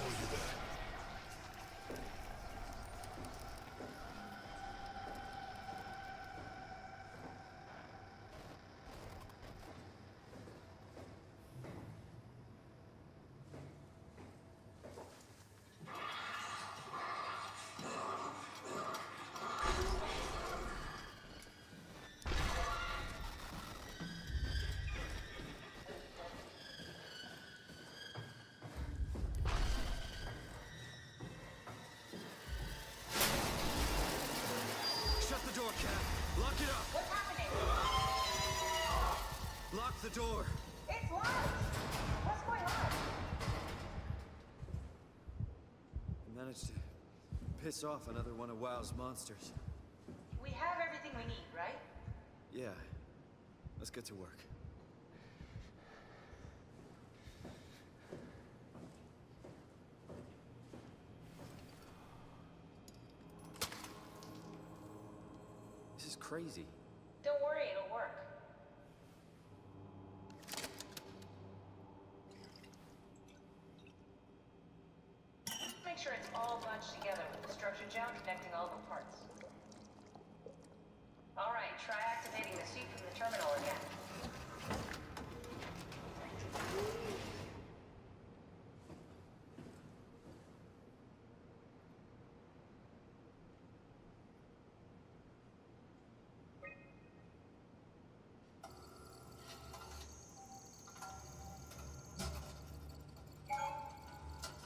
you there. Shut the door, Cat. Lock it up. What's happening? Lock the door. It's locked! What's going on? I managed to piss off another one of WoW's monsters. We have everything we need, right? Yeah. Let's get to work. This is crazy. Don't worry, it'll work. Make sure it's all bunched together with the structure gel connecting all the parts. Alright, try activating the suit from the terminal again.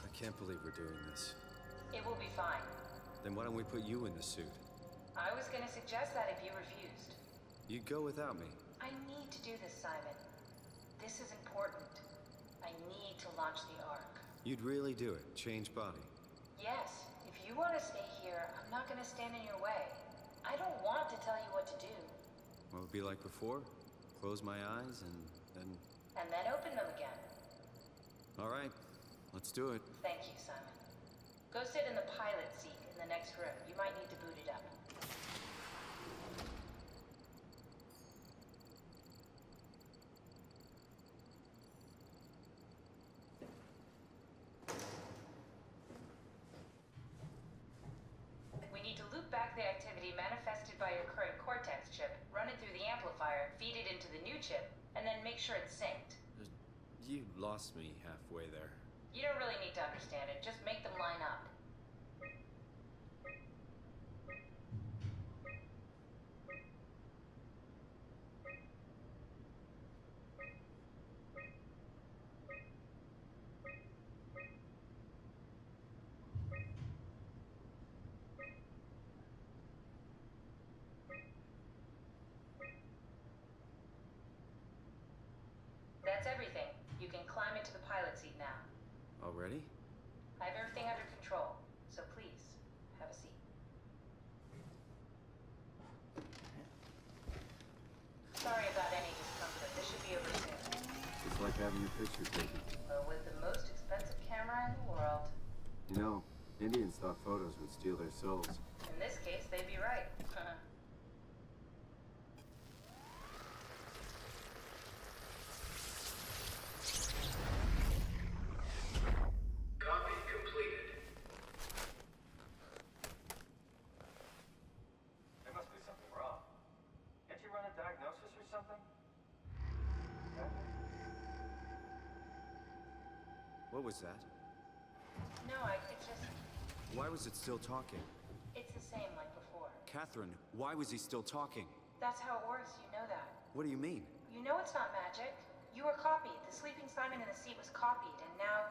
I can't believe we're doing this. It will be fine. Then why don't we put you in the suit? I was gonna suggest that if you refused. You'd go without me. I need to do this, Simon. This is important. I need to launch the Ark. You'd really do it. Change body. Yes, if you want to stay here, I'm not gonna stand in your way. I don't want to tell you what to do. What would it be like before? Close my eyes and then... And then open them again. All right. Let's do it. Thank you, Simon. Go sit in the pilot seat in the next room. You might need to boot it up. We need to loop back the activity manifested by your current Cortex chip, run it through the amplifier, feed it into the new chip, and then make sure it's synced. You lost me halfway there. You don't really need to understand it, just make them line up. That's everything. You can climb into the pilot seat now. Already? I have everything under control, so please, have a seat. Sorry about any discomfort. This should be over soon. It's like having your picture taken. Well, with the most expensive camera in the world. You know, Indians thought photos would steal their souls. In this case, they'd be right. Copy completed. There must be something wrong. Can't you run a diagnosis or something? What was that? No, it's just... Why was it still talking? It's the same like before. Catherine, why was he still talking? That's how it works, you know that. What do you mean? You know it's not magic. You were copied. The sleeping Simon in the seat was copied, and now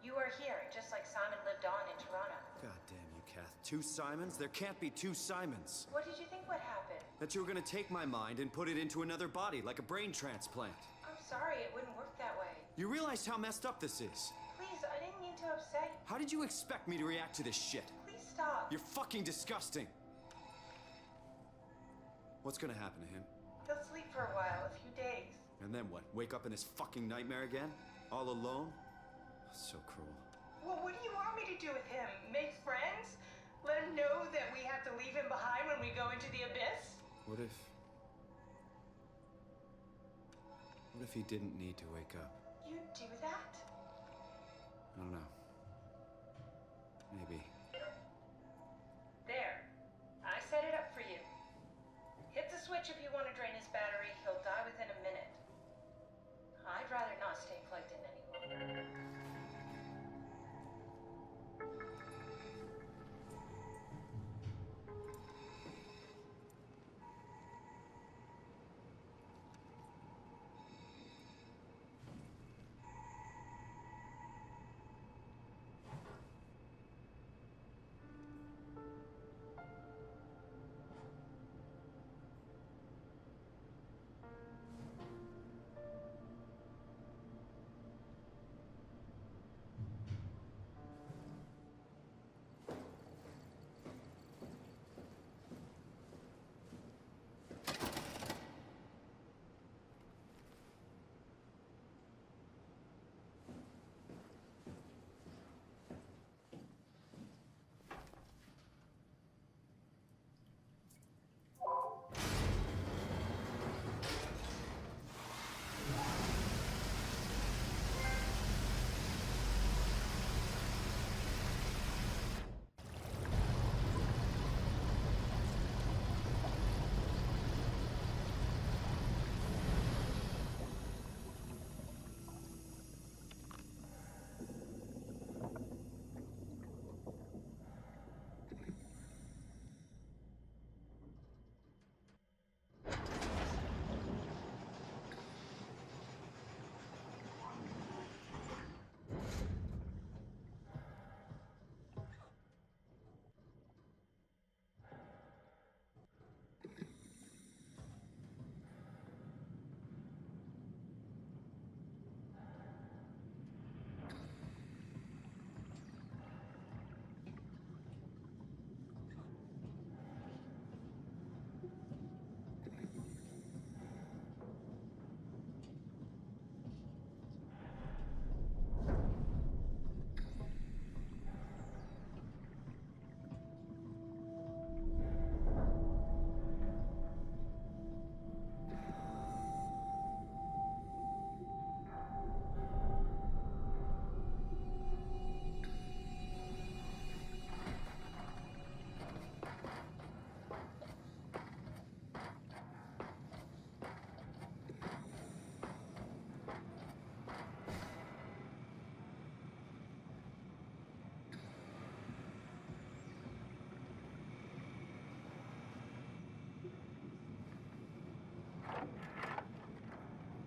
you are here, just like Simon lived on in Toronto. God damn you, Kath. Two Simons? There can't be two Simons. What did you think would happen? That you were gonna take my mind and put it into another body, like a brain transplant. I'm sorry, it wouldn't work that way. You realize how messed up this is? Please, I didn't mean to upset you. How did you expect me to react to this shit? Please stop. You're fucking disgusting. What's gonna happen to him? He'll sleep for a while, a few days. And then what? Wake up in this fucking nightmare again? All alone? So cruel. Well, what do you want me to do with him? Make friends? Let him know that we have to leave him behind when we go into the abyss? What if he didn't need to wake up? You'd do that? I don't know. maybe. There. I set it up for you. Hit the switch if you want to drain his battery. He'll die within a minute. I'd rather not stay plugged in any longer.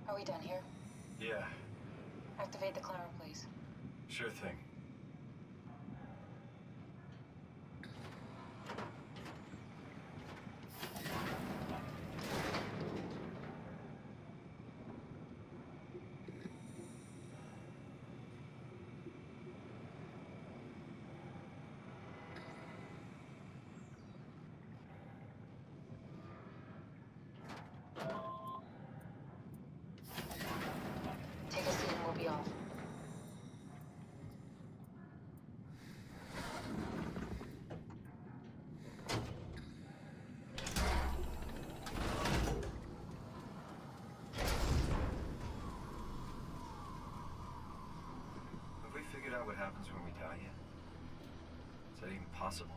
Are we done here? Yeah, Activate the climber, please. sure thing. Take a seat and we'll be off. Have we figured out what happens when we die yet? Is that even possible?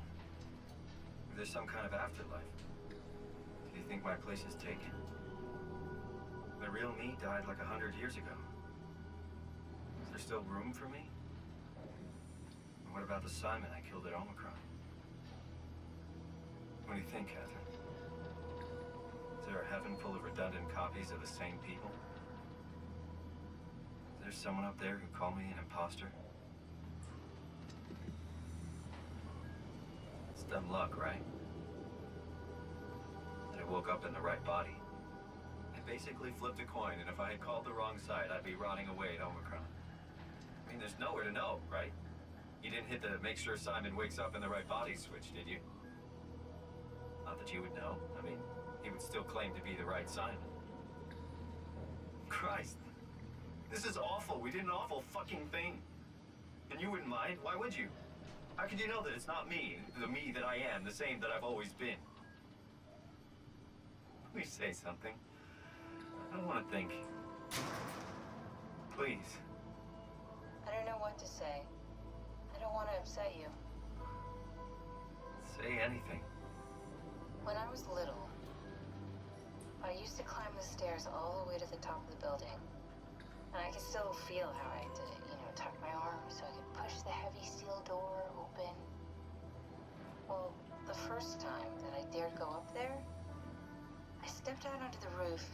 If there's some kind of afterlife, do you think my place is taken? The real me died like 100 years ago. Is there still room for me? And what about the Simon I killed at Omicron? What do you think, Catherine? Is there a heaven full of redundant copies of the same people? Is there someone up there who called me an imposter? It's dumb luck, right? That I woke up in the right body. I basically flipped a coin, and if I had called the wrong side, I'd be rotting away at Omicron. I mean, there's nowhere to know, right? You didn't hit the make sure Simon wakes up in the right body switch, did you? Not that you would know. I mean, he would still claim to be the right Simon. Christ. This is awful. We did an awful fucking thing. And you wouldn't mind? Why would you? How could you know that it's not me, the me that I am, the same that I've always been? Please say something. I don't want to think. Please. I don't know what to say. I don't want to upset you. Say anything. When I was little, I used to climb the stairs all the way to the top of the building. And I could still feel how I had to, tuck my arms so I could push the heavy steel door open. Well, the first time that I dared go up there, I stepped out onto the roof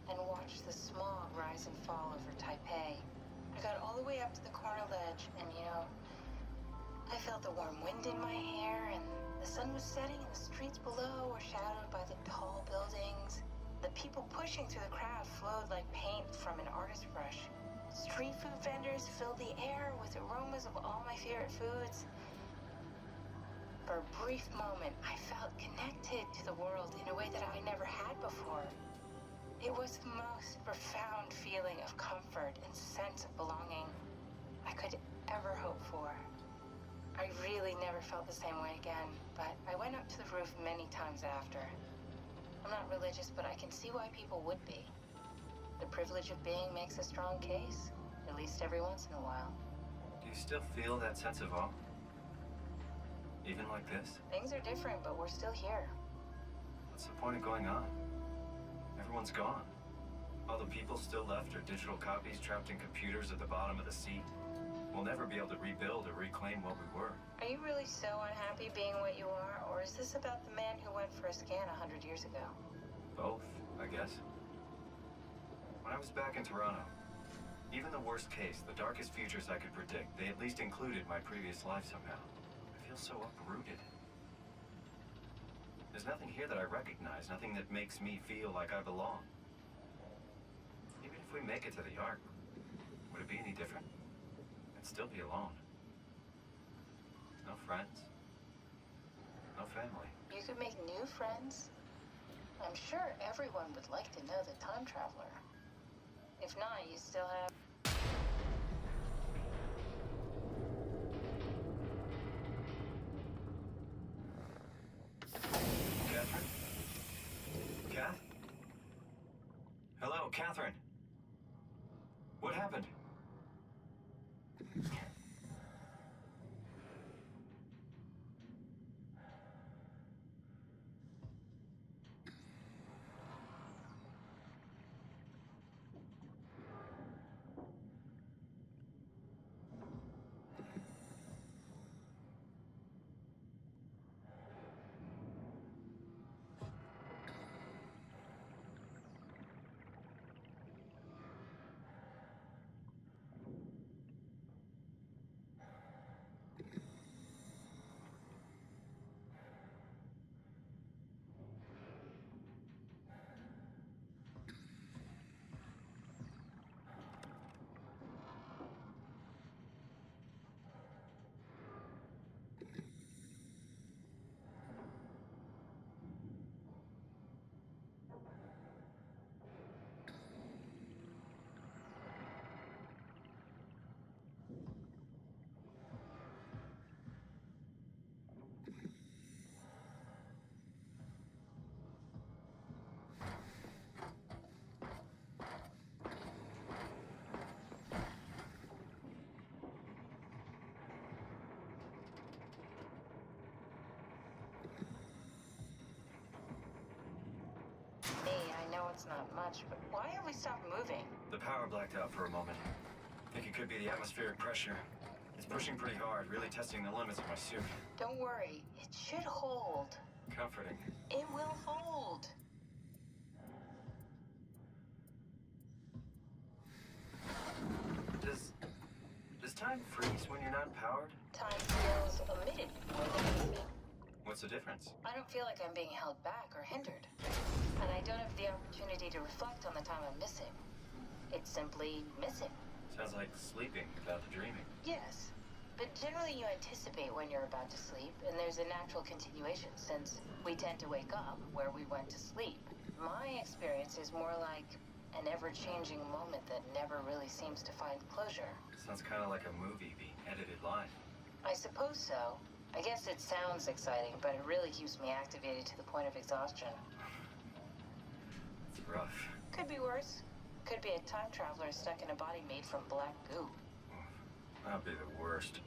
and watched the smog rise and fall over Taipei. I got all the way up to the corner ledge and, I felt the warm wind in my hair, and the sun was setting and the streets below were shadowed by the tall buildings. The people pushing through the crowd flowed like paint from an artist's brush. Street food vendors filled the air with aromas of all my favorite foods. For a brief moment, I felt connected to the world in a way that I never had before. It was the most profound feeling of comfort and sense of belonging I could ever hope for. I really never felt the same way again, but I went up to the roof many times after. I'm not religious, but I can see why people would be. The privilege of being makes a strong case, at least every once in a while. Do you still feel that sense of awe? Even like this? Things are different, but we're still here. What's the point of going on? Everyone's gone. All the people still left are digital copies trapped in computers at the bottom of the sea. We'll never be able to rebuild or reclaim what we were. Are you really so unhappy being what you are, or is this about the man who went for a scan 100 years ago? Both, I guess. When I was back in Toronto, even the worst case, the darkest futures I could predict, they at least included my previous life somehow. I feel so uprooted. There's nothing here that I recognize, nothing that makes me feel like I belong. Even if we make it to the Ark, would it be any different? I'd still be alone. No friends. No family. You could make new friends. I'm sure everyone would like to know the time traveler. If not, you still have... Catherine? Kath? Hello, Catherine. What happened? It's not much, but why have we stopped moving? The power blacked out for a moment. Think it could be the atmospheric pressure. It's pushing pretty hard, really testing the limits of my suit. Don't worry, it should hold. Comforting. It will hold. Does time freeze when you're not powered? Time feels omitted more than movement. What's the difference? I don't feel like I'm being held back or hindered. And I don't have the opportunity to reflect on the time I'm missing. It's simply missing. Sounds like sleeping without the dreaming. Yes, but generally you anticipate when you're about to sleep, and there's a natural continuation since we tend to wake up where we went to sleep. My experience is more like an ever-changing moment that never really seems to find closure. Sounds kind of like a movie being edited live. I suppose so. I guess it sounds exciting, but it really keeps me activated to the point of exhaustion. It's rough. Could be worse. Could be a time traveler stuck in a body made from black goo. That'd be the worst.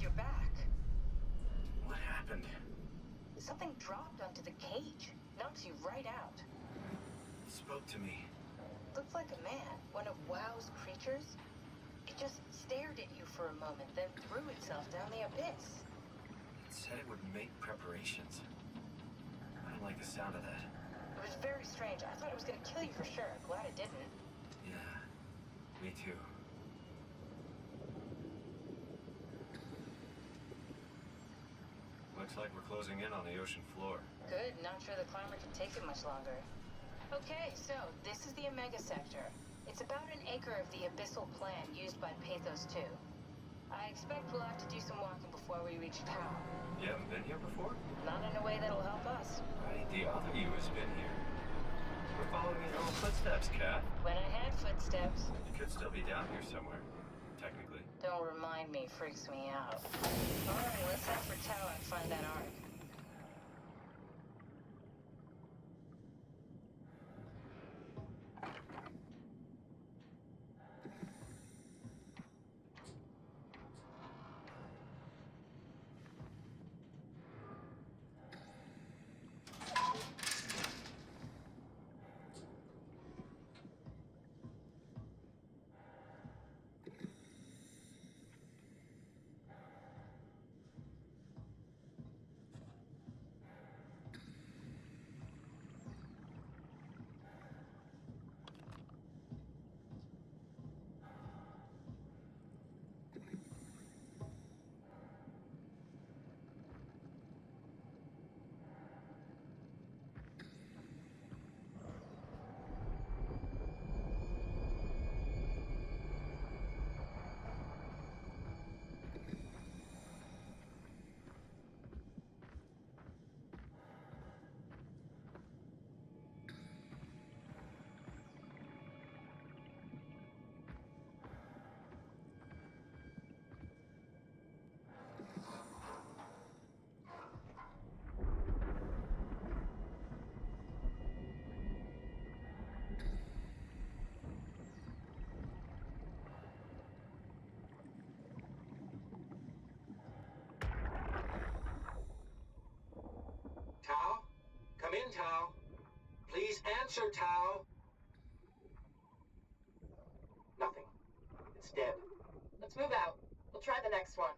your back. What happened? Something dropped onto the cage. Knocks you right out. It spoke to me. Looked like a man, one of WoW's creatures. It just stared at you for a moment, then threw itself down the abyss. It said it would make preparations. I don't like the sound of that. It was very strange. I thought it was gonna kill you for sure. Glad it didn't. Yeah, me too. Looks like we're closing in on the ocean floor. Good, not sure the climber can take it much longer. Okay, so this is the Omega Sector. It's about an acre of the abyssal plan used by Pathos 2. I expect we'll have to do some walking before we reach town. You haven't been here before? Not in a way that'll help us. Right, the other you has been here. We're following your own footsteps, Kat. When I had footsteps. You could still be down here somewhere, technically. Don't remind me, freaks me out. Alright, let's head for Tau and find that arc. Tau? Come in, Tau. Please answer, Tau. Nothing. It's dead. Let's move out. We'll try the next one.